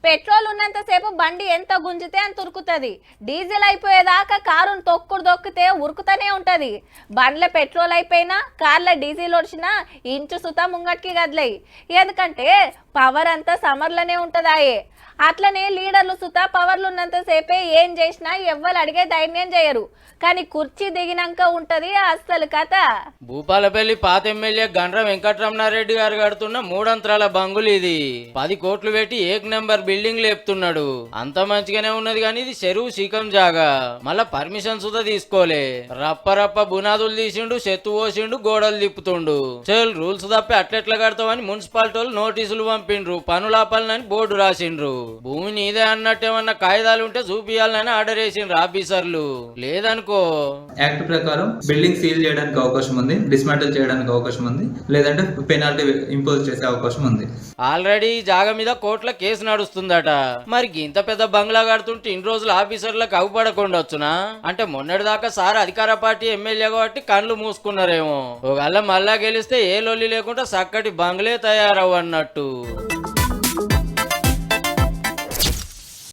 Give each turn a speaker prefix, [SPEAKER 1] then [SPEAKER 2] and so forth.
[SPEAKER 1] Petrol ఉన్నంత సేపు బండి ఎంత గుంజితే అంత ఉరుకుతుంది. డీజిల్ అయిపోయేదాకా కారును తొక్కితే ఉరుకుతూనే ఉంటది. బండ్ల పెట్రోల్ అయిపోయినా కార్ల డీజిల్ ఒడిచినా ఇంచు సుతా ముంగట్కి కదలయి. ఎందుకంటే పవర్ అంతా సమ్మర్లోనే ఉంటదాయే. అట్లనే లీడర్లు సుతా పవర్లు ఉన్నంత సేపే ఏం చేసినా ఎవ్వరు అడిగే ధైర్యం చేయరు. కానీ కుర్చీ దిగినాక ఉంటది అస్సలు కథ.
[SPEAKER 2] భూపాలపల్లి పాత ఎమ్మెల్యే గండ్ర వెంకటరమణారెడ్డి గారు కడుతున్న 3 అంతరాల బంగులు ఇది. 10 కోట్లు పెట్టి ఏక్ నెంబర్ బిల్డింగ్ లేపుతున్నాడు. అంత మంచిగానే ఉన్నది కానీ ఇది చెరువు శీకం జాగా. మళ్ళా పర్మిషన్ సుధా తీసుకోలే. రప్ప బునాదులు తీసిండు, చెత్త పోసిండు, గోడలు తిప్పుతుండు. చెల్ రూల్స్ తప్పి అట్లెట్లా కడతామని మున్సిపాలిటీ వాళ్ళు నోటీసులు పంపిండ్రు. పనులాపాలని బోర్డు రాసిండ్రు. భూమి నీదే అన్నట్టేమన్నా కాగితాలు ఉంటే చూపియాలని ఆర్డర్ వేసిండ్రు ఆఫీసర్లు. లేదనుకో
[SPEAKER 3] యాక్ట్ ప్రకారం బిల్డింగ్ సీల్ చేయడానికి అవకాశం ఉంది, డిస్మాంటిల్ చేయడానికి అవకాశం ఉంది, లేదంటే పెనాల్టీ ఇంపోజ్ చేసే అవకాశం ఉంది.
[SPEAKER 2] ఆల్రెడీ జాగా మీద కోర్టుల కేసు నడుస్తుందట. మరి ఇంత పెద్ద బంగ్లా కడుతుంటే ఇన్ని రోజులు ఆఫీసర్లకు అగుపడకుండా వచ్చునా? అంటే మొన్నటిదాకా సార్ అధికార పార్టీ ఎమ్మెల్యే కాబట్టి కళ్ళు మూసుకున్నారేమో. ఒకవేళ మళ్ళా గెలిస్తే ఏ లొల్లి లేకుండా చక్కటి బంగ్లే తయారవు అన్నట్టు.